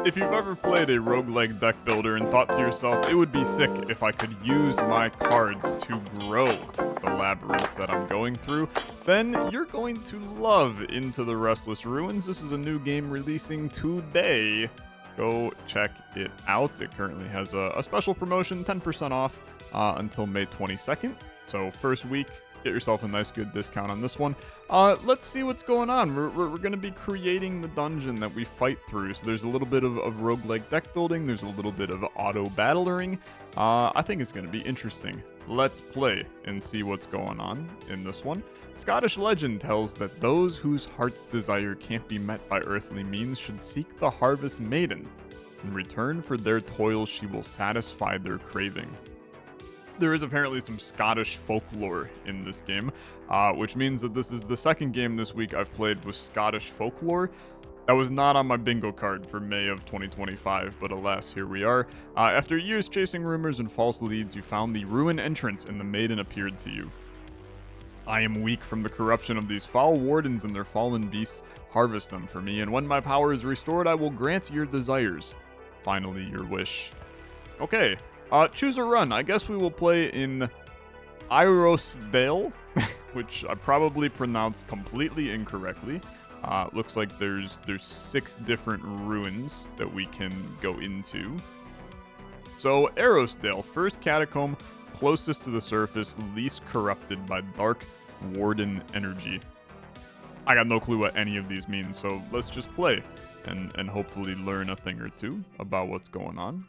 If you've ever played a roguelike deck builder and thought to yourself, it would be sick if I could use my cards to grow the labyrinth that I'm going through, then you're going to love Into the Restless Ruins. This is a new game releasing today. Go check it out. It currently has a special promotion, 10% off until May 22nd. So first week, get yourself a nice good discount on this one. Let's see what's going on. We're going to be creating the dungeon that we fight through. So there's a little bit of roguelike deck building. There's a little bit of auto battlering. I think it's going to be interesting. Let's play and see what's going on in this one. Scottish legend tells that those whose heart's desire can't be met by earthly means should seek the harvest maiden. In return for their toil, she will satisfy their craving. There is apparently some Scottish folklore in this game, which means that this is the second game this week I've played with Scottish folklore. That was not on my bingo card for May of 2025, but alas, here we are. After years chasing rumors and false leads, you found the ruin entrance and the maiden appeared to you. I am weak from the corruption of these foul wardens and their fallen beasts. Harvest them for me, and when my power is restored, I will grant your desires. Finally, your wish. Okay. Choose a run. I guess we will play in Irosdale, which I probably pronounced completely incorrectly. Looks like there's 6 different ruins that we can go into. So, Irosdale, first catacomb, closest to the surface, least corrupted by dark Warden energy. I got no clue what any of these mean, so let's just play and hopefully learn a thing or two about what's going on.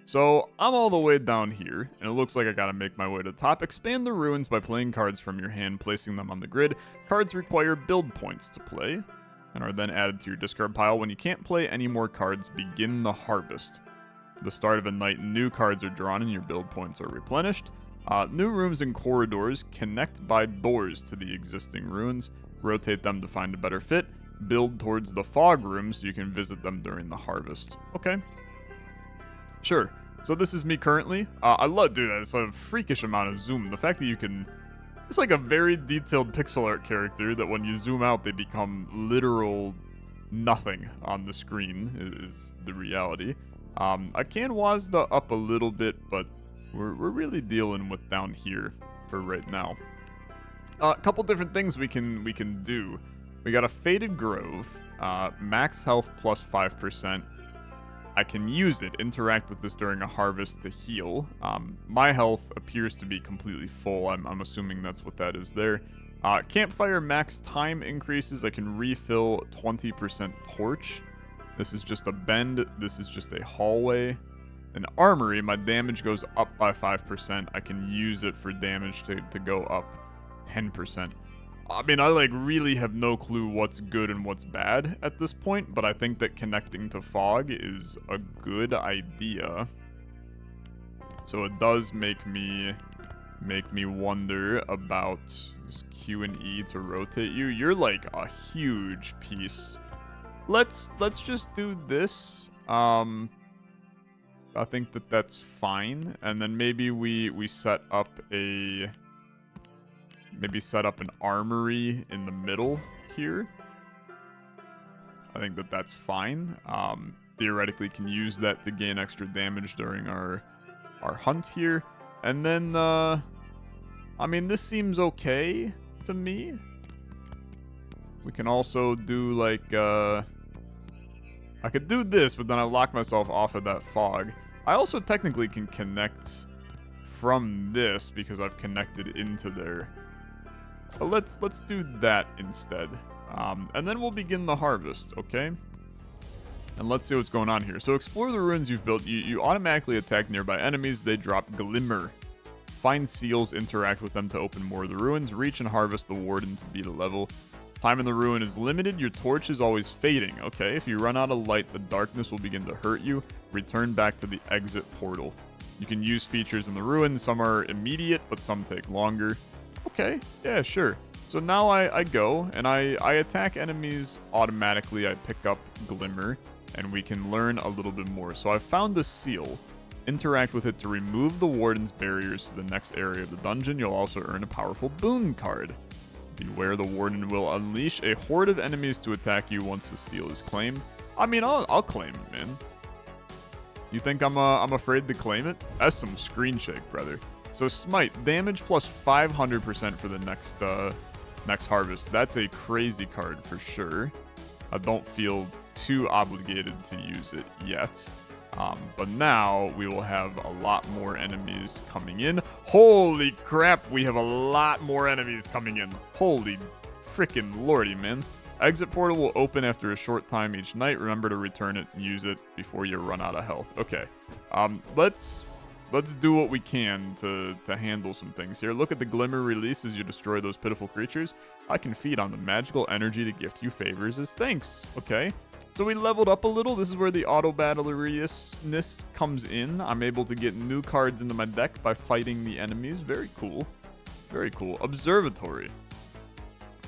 So, I'm all the way down here, and it looks like I gotta make my way to the top. Expand the ruins by playing cards from your hand, placing them on the grid. Cards require build points to play, and are then added to your discard pile. When you can't play any more cards, begin the harvest. At the start of a night, new cards are drawn and your build points are replenished. New rooms and corridors connect by doors to the existing ruins. Rotate them to find a better fit. Build towards the fog room so you can visit them during the harvest. Okay. Sure. So this is me currently. I love, dude, it's a freakish amount of zoom. The fact that you can... It's like a very detailed pixel art character that when you zoom out, they become literal nothing on the screen is the reality. I can WASD up a little bit, but we're really dealing with down here for right now. A couple different things we can do. We got a Faded Grove, max health plus 5%. I can use it, interact with this during a harvest to heal. My health appears to be completely full. I'm assuming that's what that is there. Campfire max time increases. I can refill 20% torch. This is just a bend. This is just a hallway. An armory, my damage goes up by 5%. I can use it for damage to go up 10%. I mean, I really have no clue what's good and what's bad at this point, but I think that connecting to fog is a good idea. So it does make me wonder about Q and E to rotate you. You're like a huge piece. Let's just do this. I think that's fine, and then maybe we set up an armory in the middle here. I think that's fine. Theoretically can use that to gain extra damage during our hunt here. And then, I mean, this seems okay to me. We can also do I could do this, but then I lock myself off of that fog. I also technically can connect from this because I've connected into there. But let's do that instead. And then we'll begin the harvest, okay? And let's see what's going on here. So explore the ruins you've built. You automatically attack nearby enemies. They drop Glimour. Find seals, interact with them to open more of the ruins. Reach and harvest the Warden to beat a level. Time in the ruin is limited. Your torch is always fading. Okay, if you run out of light, the darkness will begin to hurt you. Return back to the exit portal. You can use features in the ruin. Some are immediate, but some take longer. Okay, yeah, sure. So now I go, and I attack enemies automatically. I pick up Glimour, and we can learn a little bit more. So I found the seal. Interact with it to remove the Warden's barriers to the next area of the dungeon. You'll also earn a powerful boon card. Beware, the Warden will unleash a horde of enemies to attack you once the seal is claimed. I mean, I'll claim it, man. You think I'm afraid to claim it? That's some screen shake, brother. So Smite, damage plus 500% for the next harvest. That's a crazy card for sure. I don't feel too obligated to use it yet. But now we will have a lot more enemies coming in. Holy crap, we have a lot more enemies coming in. Holy freaking lordy, man. Exit portal will open after a short time each night. Remember to return it and use it before you run out of health. Okay. Let's do what we can to handle some things here. Look at the Glimour release as you destroy those pitiful creatures. I can feed on the magical energy to gift you favors as thanks. Okay. So we leveled up a little. This is where the auto-battleriousness comes in. I'm able to get new cards into my deck by fighting the enemies. Very cool. Very cool. Observatory.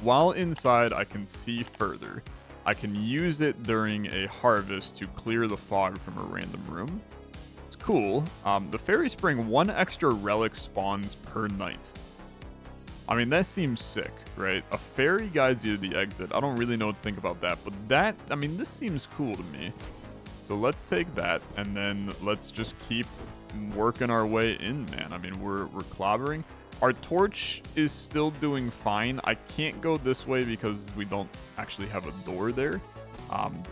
While inside, I can see further. I can use it during a harvest to clear the fog from a random room. It's cool. The Fairy Spring, 1 extra relic spawns per night. I mean, that seems sick, right? A fairy guides you to the exit. I don't really know what to think about that, but that, I mean, this seems cool to me. So let's take that, and then let's just keep working our way in, man. I mean, we're clobbering. Our torch is still doing fine. I can't go this way because we don't actually have a door there.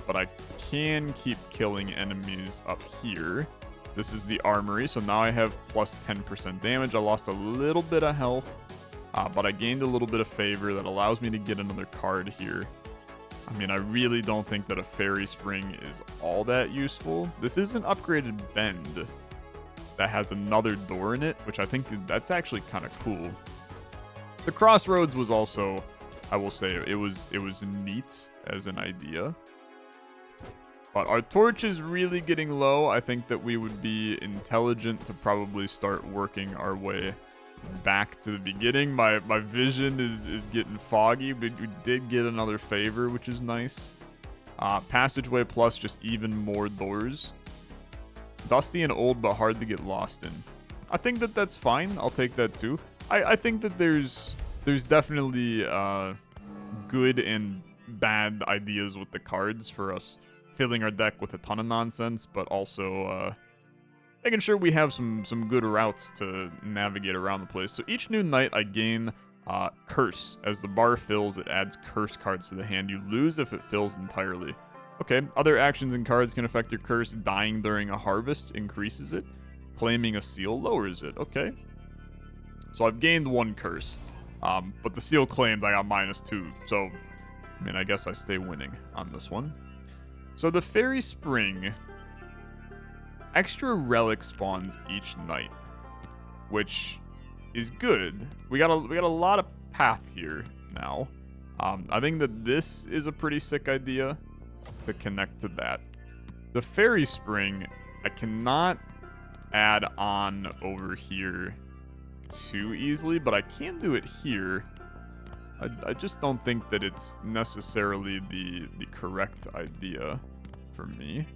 But I can keep killing enemies up here. This is the armory, so now I have plus 10% damage. I lost a little bit of health. But I gained a little bit of favor that allows me to get another card here. I mean, I really don't think that a Fairy Spring is all that useful. This is an upgraded bend that has another door in it, which I think that's actually kind of cool. The Crossroads was also, I will say, it was neat as an idea. But our torch is really getting low. I think that we would be intelligent to probably start working our way back to the beginning. My vision is getting foggy, but we did get another favor, which is nice. Passageway plus just even more doors. Dusty and old, but hard to get lost in. I think that that's fine. I'll take that too. I think that there's definitely good and bad ideas with the cards for us filling our deck with a ton of nonsense, but also making sure we have some good routes to navigate around the place. So each new night I gain Curse. As the bar fills, it adds Curse cards to the hand. You lose if it fills entirely. Okay, other actions and cards can affect your Curse. Dying during a harvest increases it. Claiming a seal lowers it. Okay. So I've gained 1 Curse. But the seal claimed, I got -2. So, I mean, I guess I stay winning on this one. So the Fairy Spring... extra relic spawns each night, which is good. We got a lot of path here now. I think that this is a pretty sick idea to connect to that. The Fairy Spring, I cannot add on over here too easily, but I can do it here. I just don't think that it's necessarily the correct idea for me.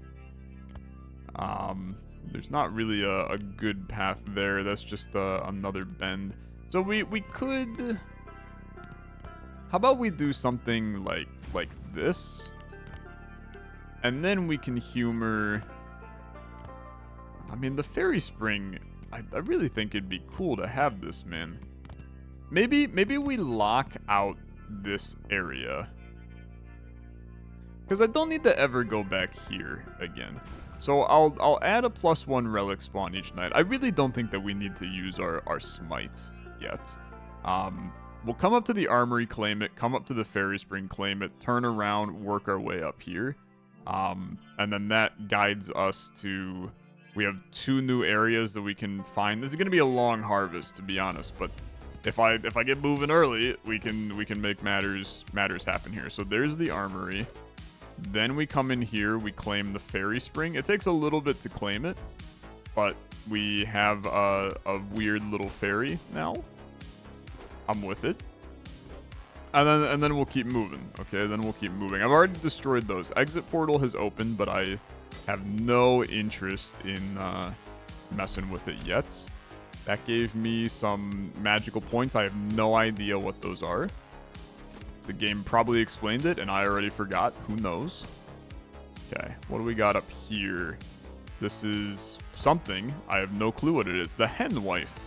There's not really a good path there. That's just another bend. So we could... how about we do something like this? And then we can humor... I mean, the Fairy Spring, I really think it'd be cool to have this, man. Maybe we lock out this area. Because I don't need to ever go back here again. So I'll add a +1 relic spawn each night. I really don't think that we need to use our smites yet. We'll come up to the armory, claim it, come up to the Fairy Spring, claim it, turn around, work our way up here. And then that guides us to... we have 2 new areas that we can find. This is going to be a long harvest, to be honest, but if I get moving early, we can make matters happen here. So there's the armory. Then we come in here, we claim the Fairy Spring. It takes a little bit to claim it, but we have a weird little fairy now. I'm with it. And then we'll keep moving. Okay, then we'll keep moving. I've already destroyed those. Exit portal has opened, but I have no interest in messing with it yet. That gave me some magical points. I have no idea what those are. The game probably explained it, and I already forgot. Who knows? What do we got up here? This is something. I have no clue what it is. The hen wife.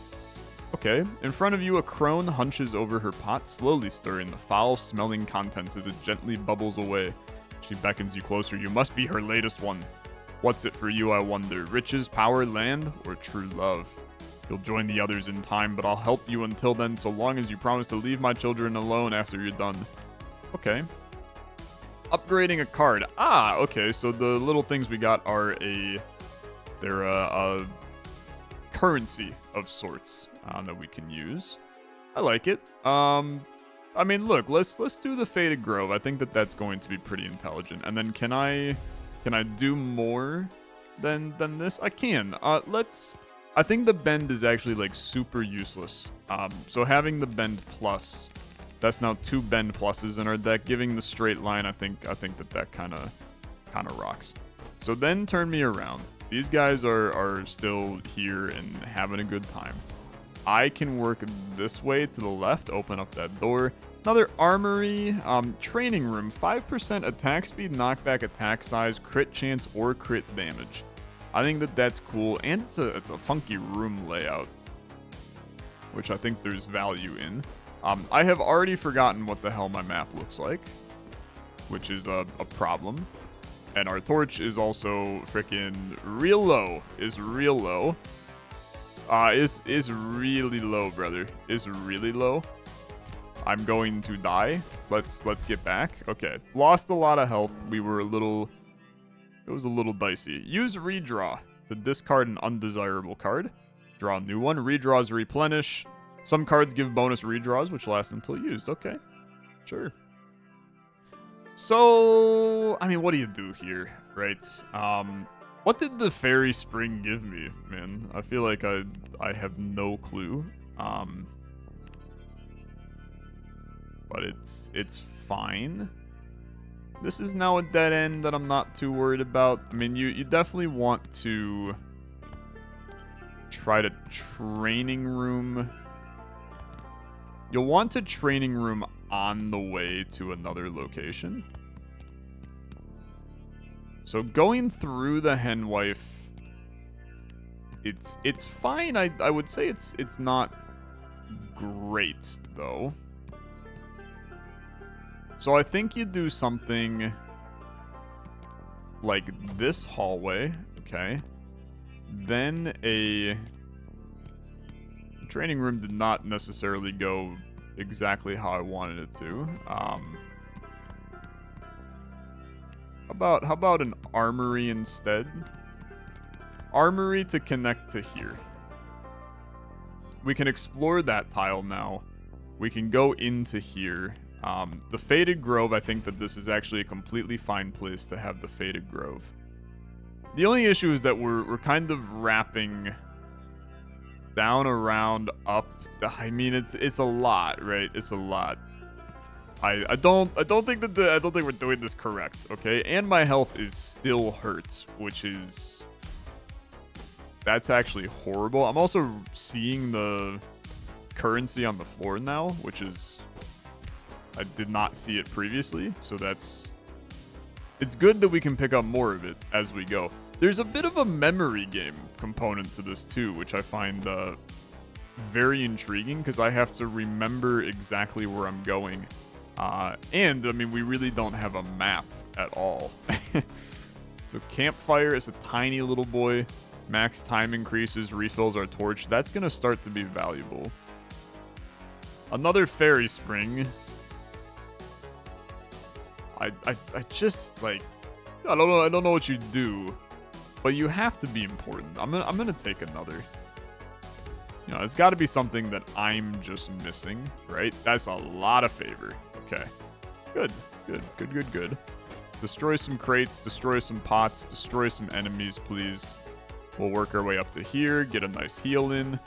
Okay. In front of you, a crone hunches over her pot, slowly stirring the foul-smelling contents as it gently bubbles away. She beckons you closer. You must be her latest one. What's it for you, I wonder? Riches, power, land, or true love? You'll join the others in time, but I'll help you until then, so long as you promise to leave my children alone after you're done. Okay. Upgrading a card. Ah, okay. So the little things we got are they're a currency of sorts that we can use. I like it. I mean, look, let's do the Faded Grove. I think that's going to be pretty intelligent. And then can I do more than this? I can. I think the bend is actually like super useless. So having the bend plus, that's now 2 bend pluses in our deck. Giving the straight line, I think that kind of rocks. So then turn me around. These guys are still here and having a good time. I can work this way to the left, open up that door. Another armory, training room, 5% attack speed, knockback attack size, crit chance, or crit damage. I think that's cool, and it's a funky room layout, which I think there's value in. I have already forgotten what the hell my map looks like, which is a problem. And our torch is also freaking real low. Is real low. Is really low, brother. Is really low. I'm going to die. Let's get back. Okay. Lost a lot of health. We were it was a little dicey. Use redraw to discard an undesirable card. Draw a new one. Redraws replenish. Some cards give bonus redraws, which last until used. Okay. Sure. So, I mean, what do you do here, right? What did the Fairy Spring give me, man? I feel like I have no clue. But it's fine. This is now a dead end that I'm not too worried about. I mean, you definitely want to try to training room. You'll want to training room on the way to another location. So going through the hen wife, it's fine. I would say it's not great though. So I think you do something like this hallway, okay? Then a training room did not necessarily go exactly how I wanted it to. How about an armory instead? Armory to connect to here. We can explore that tile now. We can go into here. The Faded Grove, I think that this is actually a completely fine place to have the Faded Grove. The only issue is that we're kind of wrapping down, around, up. I mean, it's a lot, right? It's a lot. I don't think we're doing this correct, okay? And my health is still hurt, which is that's actually horrible. I'm also seeing the currency on the floor now, which is I did not see it previously, so it's good that we can pick up more of it as we go. There's a bit of a memory game component to this too, which I find very intriguing because I have to remember exactly where I'm going. And, I mean, we really don't have a map at all. So campfire is a tiny little boy. Max time increases, refills our torch. That's going to start to be valuable. Another fairy spring. I just, like, I don't know what you do. But you have to be important. I'm gonna take another. You know, it's got to be something that I'm just missing, right? That's a lot of favor. Okay. Good. Destroy some crates, destroy some pots, destroy some enemies, please. We'll work our way up to here, get a nice heal in.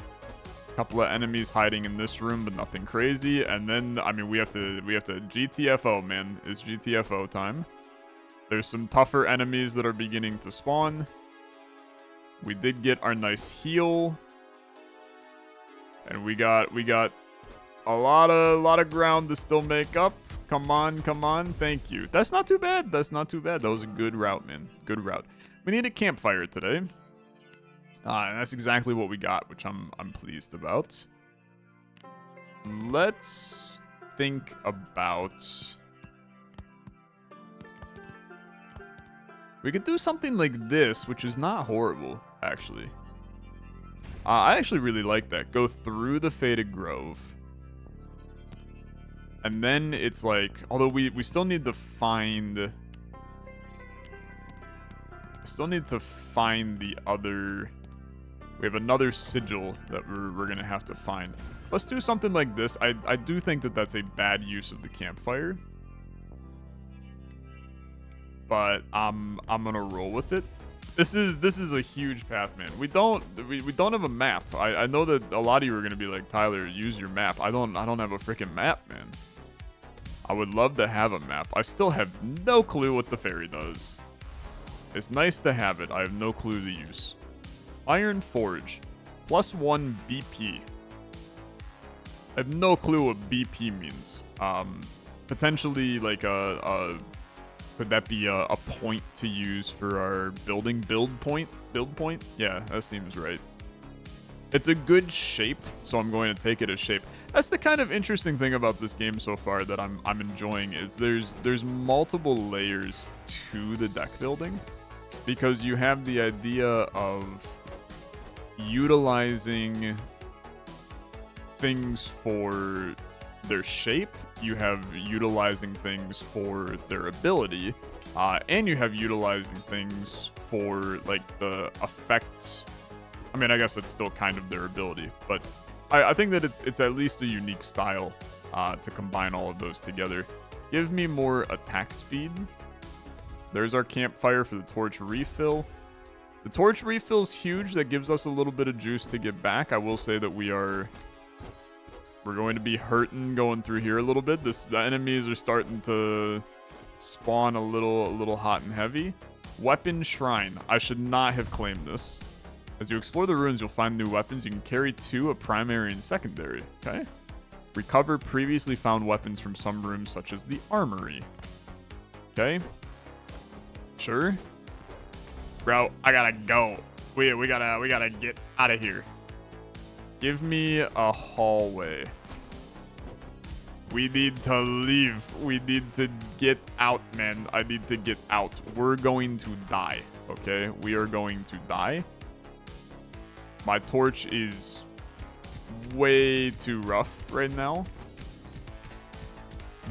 A couple of enemies hiding in this room, but nothing crazy. And then, I mean, we have to GTFO, man. It's GTFO time. There's some tougher enemies that are beginning to spawn. We did get our nice heal. And we got A lot of ground to still make up. Come on, come on. Thank you. That's not too bad. That's not too bad. That was a good route, man. Good route. We need a campfire today. And that's exactly what we got, which I'm pleased about. Let's think about... We could do something like this, which is not horrible, actually. I actually really like that. Go through the Faded Grove. And then it's like... Although we still need to find... Still need to find the other... We have another sigil that we're going to have to find. Let's do something like this. I do think that that's a bad use of the campfire. But I'm gonna roll with it. This is a huge path, man. We don't have a map. I know that a lot of you are gonna be like, Tyler, use your map. I don't have a freaking map, man. I would love to have a map. I still have no clue what the fairy does. It's nice to have it. I have no clue the use. Iron Forge, +1 BP. I have no clue what BP means. Potentially like could that be a point to use for our build point? Yeah, that seems right. It's a good shape, so I'm going to take it as shape. That's the kind of interesting thing about this game so far that I'm enjoying is there's multiple layers to the deck building because you have the idea of utilizing things for their shape, you have utilizing things for their ability, and you have utilizing things for like the effects. I mean, I guess it's still kind of their ability, but I think that it's at least a unique style to combine all of those together. Give me more attack speed. There's our campfire for the torch refill. The torch refill is huge. That gives us a little bit of juice to get back. I will say that we're going to be hurting going through here a little bit. The enemies are starting to spawn a little hot and heavy. Weapon Shrine. I should not have claimed this. As you explore the ruins, you'll find new weapons. You can carry 2, a primary and secondary. Okay. Recover previously found weapons from some rooms, such as the armory. Okay. Sure. Bro, I gotta go. We gotta get out of here. Give me a hallway. We need to leave. We need to get out, man. I need to get out. We're going to die, okay? We are going to die. My torch is way too rough right now.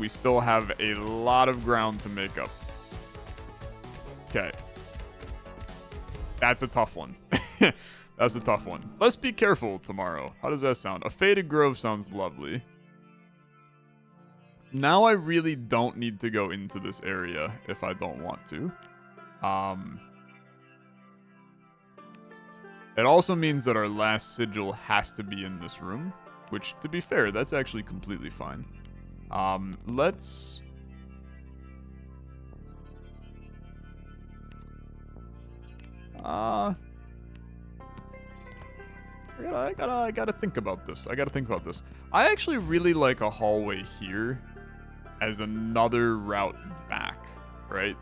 We still have a lot of ground to make up. Okay. That's a tough one. That's a tough one. Let's be careful tomorrow. How does that sound? A Faded Grove sounds lovely. Now I really don't need to go into this area if I don't want to. It also means that our last sigil has to be in this room, which, to be fair, that's actually completely fine. Let's... I gotta think about this. I actually really like a hallway here as another route back, right?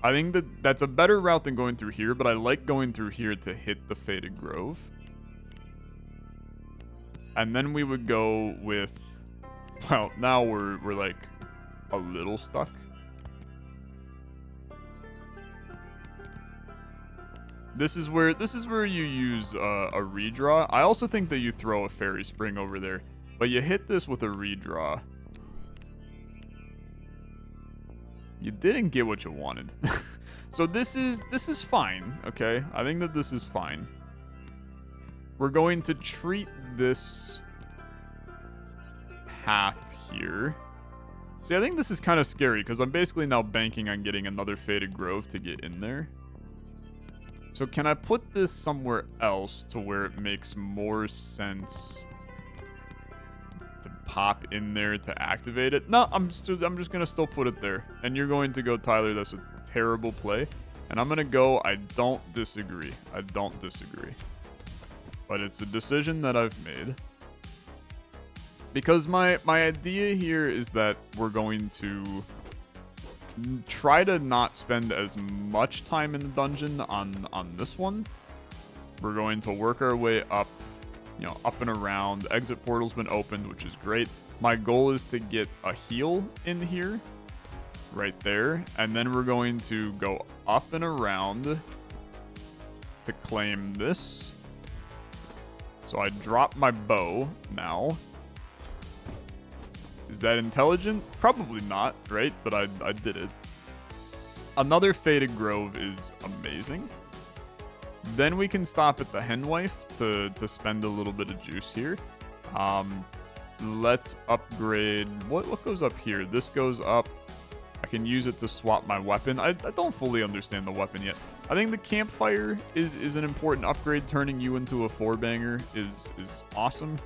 I think that that's a better route than going through here, but I like going through here to hit the Faded Grove. And then we would go with... Well, now we're like a little stuck. This is where you use a redraw. I also think that you throw a fairy spring over there, but you hit this with a redraw. You didn't get what you wanted. So this is fine, okay? I think that this is fine. We're going to treat this path here. See, I think this is kind of scary because I'm basically now banking on getting another Faded Grove to get in there. So can I put this somewhere else to where it makes more sense to pop in there to activate it? No, I'm just going to still put it there. And you're going to go, Tyler, that's a terrible play. And I'm going to go, I don't disagree. But it's a decision that I've made. Because my idea here is that we're going to try to not spend as much time in the dungeon on this one. We're going to work our way up, you know, up and around. The exit portal's been opened, which is great. My goal is to get a heal in here, right there. And then we're going to go up and around to claim this. So I drop my bow now. Is that intelligent? Probably not, right? But I did it. Another Faded Grove is amazing. Then we can stop at the Henwife to spend a little bit of juice here. Let's upgrade. What goes up here? This goes up. I can use it to swap my weapon. I don't fully understand the weapon yet. I think the campfire is an important upgrade. Turning you into a 4-banger is awesome.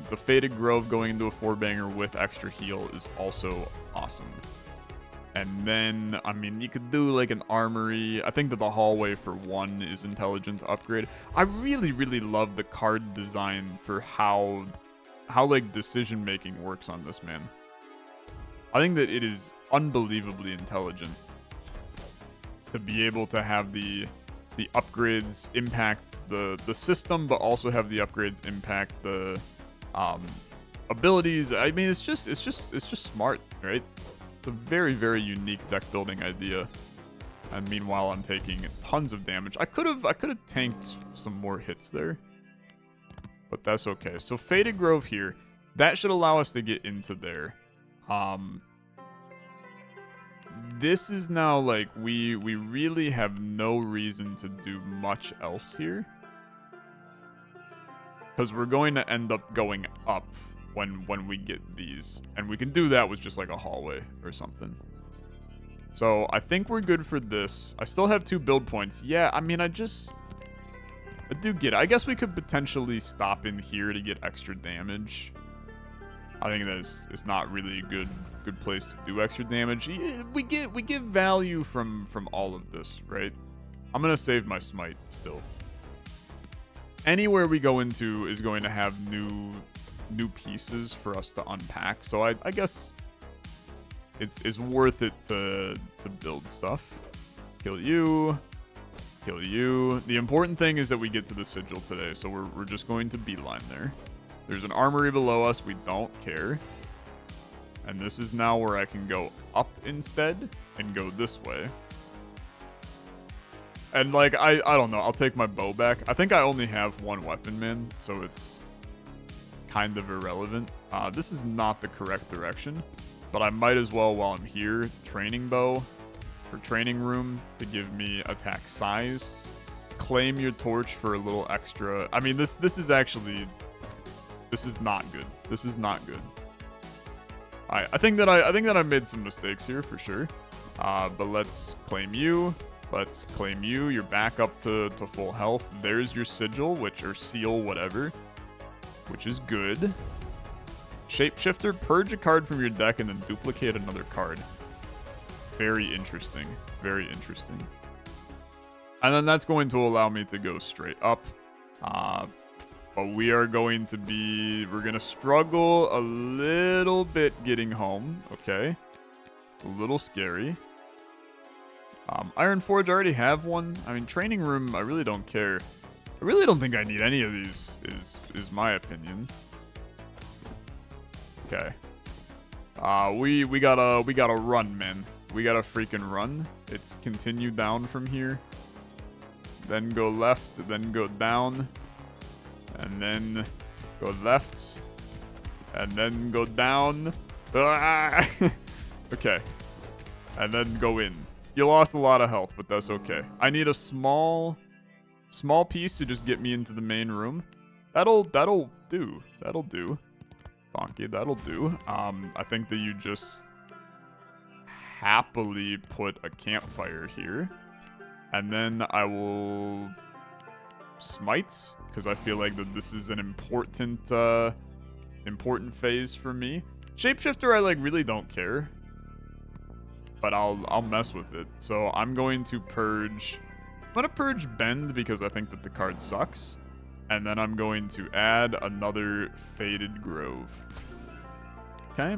The Faded Grove going into a 4-banger with extra heal is also awesome. And then, I mean, you could do like an armory. I think that the hallway for 1 is intelligent to upgrade. I really, really love the card design for how like decision making works on this, man. I think that it is unbelievably intelligent to be able to have the upgrades impact the system, but also have the upgrades impact the abilities. I mean, it's just smart, right? It's a very, very unique deck building idea. And meanwhile, I'm taking tons of damage. I could have tanked some more hits there, but that's okay. So Faded Grove here, that should allow us to get into there. This is now like we really have no reason to do much else here, because we're going to end up going up when we get these, and we can do that with just like a hallway or something. So I think we're good for this. I still have 2 build points. Yeah, I mean, I do get it. I guess we could potentially stop in here to get extra damage. I think that it's not really a good place to do extra damage. We get value from all of this, right? I'm gonna save my smite still. Anywhere we go into is going to have new pieces for us to unpack. So I guess it's worth it to build stuff. Kill you. Kill you. The important thing is that we get to the sigil today, so we're just going to beeline there. There's an armory below us. We don't care. And this is now where I can go up instead and go this way. And like, I don't know. I'll take my bow back. I think I only have 1 weapon, man, so it's kind of irrelevant. This is not the correct direction, but I might as well, while I'm here, training bow for training room to give me attack size. Claim your torch for a little extra. I mean, this is actually... This is not good. This is not good. I think that I made some mistakes here for sure. But let's claim you. Let's claim you. You're back up to full health. There's your sigil, or seal, whatever, which is good. Shapeshifter, purge a card from your deck and then duplicate another card. Very interesting. Very interesting. And then that's going to allow me to go straight up. But we're going to struggle a little bit getting home, okay? It's a little scary. Iron Forge, I already have one. I mean, training room, I really don't care. I really don't think I need any of these, is my opinion. Okay. We gotta run, man. We gotta freaking run. It's continue down from here. Then go left, then go down. And then go left. And then go down. Ah! Okay. And then go in. You lost a lot of health, but that's okay. I need a small piece to just get me into the main room. That'll do. That'll do. Bonky, that'll do. I think that you just happily put a campfire here. And then I will smite, because I feel like that this is an important phase for me. Shapeshifter, I like really don't care, but I'll mess with it. So I'm going to purge. I'm gonna purge Bend because I think that the card sucks, and then I'm going to add another Faded Grove. Okay.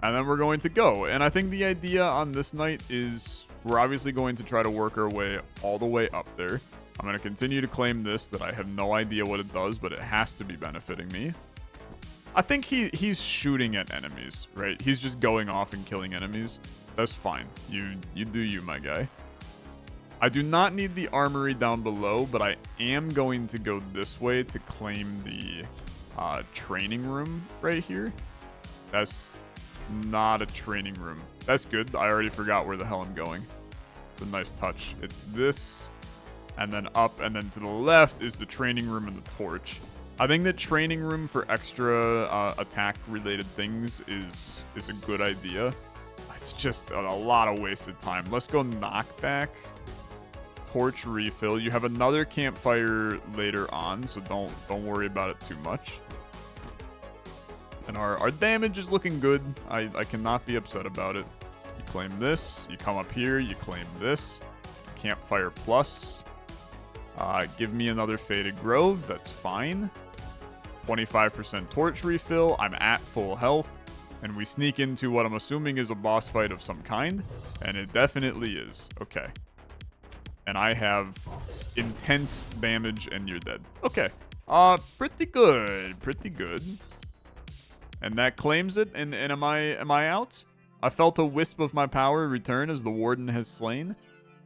And then we're going to go. And I think the idea on this night is we're obviously going to try to work our way all the way up there. I'm going to continue to claim this, that I have no idea what it does, but it has to be benefiting me. I think he's shooting at enemies, right? He's just going off and killing enemies. That's fine. You do you, my guy. I do not need the armory down below, but I am going to go this way to claim the training room right here. That's not a training room. That's good. I already forgot where the hell I'm going. It's a nice touch. It's this, and then up, and then to the left is the training room and the torch. I think that training room for extra attack-related things is a good idea. It's just a lot of wasted time. Let's go knockback. Torch refill. You have another campfire later on, so don't worry about it too much. And our damage is looking good. I cannot be upset about it. You claim this. You come up here. You claim this. Campfire plus. Give me another Faded Grove. That's fine. 25% torch refill. I'm at full health. And we sneak into what I'm assuming is a boss fight of some kind. And it definitely is. Okay. And I have intense damage and you're dead. Okay. Pretty good. Pretty good. And that claims it. And am I out? I felt a wisp of my power return as the Warden has slain.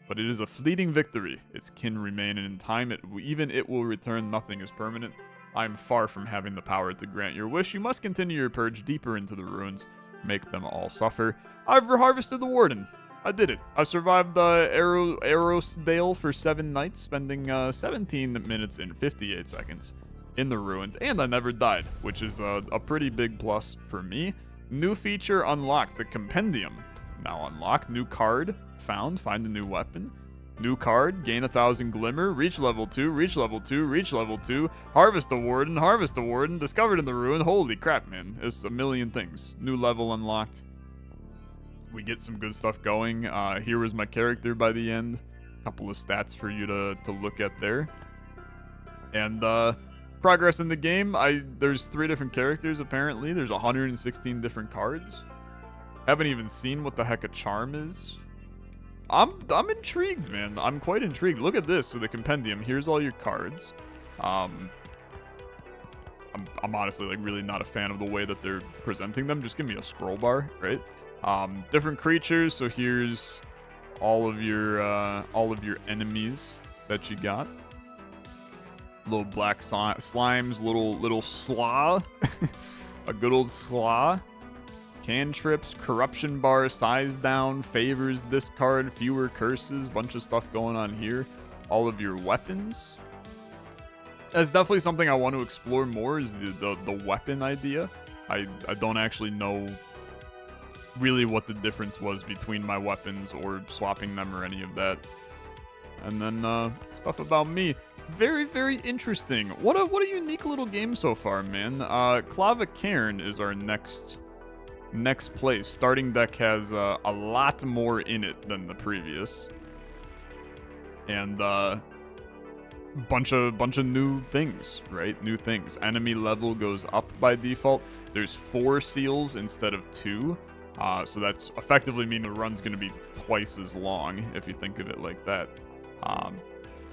But it is a fleeting victory. Its kin remain, and in time, even it will return. Nothing is permanent. I am far from having the power to grant your wish. You must continue your purge deeper into the ruins. Make them all suffer. I've harvested the Warden. I did it. I survived Arrowsdale for 7 nights, spending 17 minutes and 58 seconds in the ruins, and I never died, which is a pretty big plus for me. New feature unlocked, the Compendium. Now unlocked. New card found. Find a new weapon. New card. Gain 1,000 Glimour. Reach level 2. Reach level 2. Reach level 2. Harvest a Warden. Harvest a Warden. Discovered in the ruin. Holy crap, man. It's a million things. New level unlocked. We get some good stuff going. Here was my character by the end. A couple of stats for you to look at there. And progress in the game. There's 3 different characters apparently. There's 116 different cards. Haven't even seen what the heck a charm is. I'm intrigued, man. I'm quite intrigued. Look at this. So the compendium. Here's all your cards. I'm honestly like really not a fan of the way that they're presenting them. Just give me a scroll bar, right? Different creatures. So here's all of your enemies that you got. Little black slimes, little slaw, a good old slaw. Cantrips, corruption bar, size down, favors, discard, fewer curses, bunch of stuff going on here. All of your weapons. That's definitely something I want to explore more, is the weapon idea. I don't actually know really what the difference was between my weapons or swapping them or any of that. And then stuff about me. Very, very interesting. What a unique little game so far, man. Clava Cairn is our next place. Starting deck has a lot more in it than the previous, and bunch of new things, right? New things. Enemy level goes up by default. There's 4 seals instead of 2, so that's effectively mean the run's going to be twice as long if you think of it like that.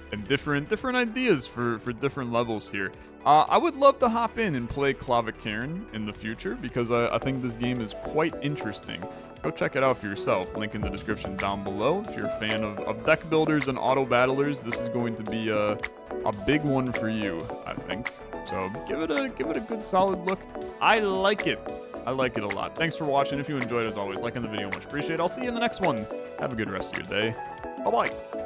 And different ideas for different levels here. I would love to hop in and play Clava Cairn in the future, because I think this game is quite interesting. Go check it out for yourself. Link in the description down below. If you're a fan of deck builders and auto battlers, this is going to be a big one for you, I think. So give it a good solid look. I like it. I like it a lot. Thanks for watching. If you enjoyed, as always, liking the video, much appreciated. I'll see you in the next one. Have a good rest of your day. Bye-bye.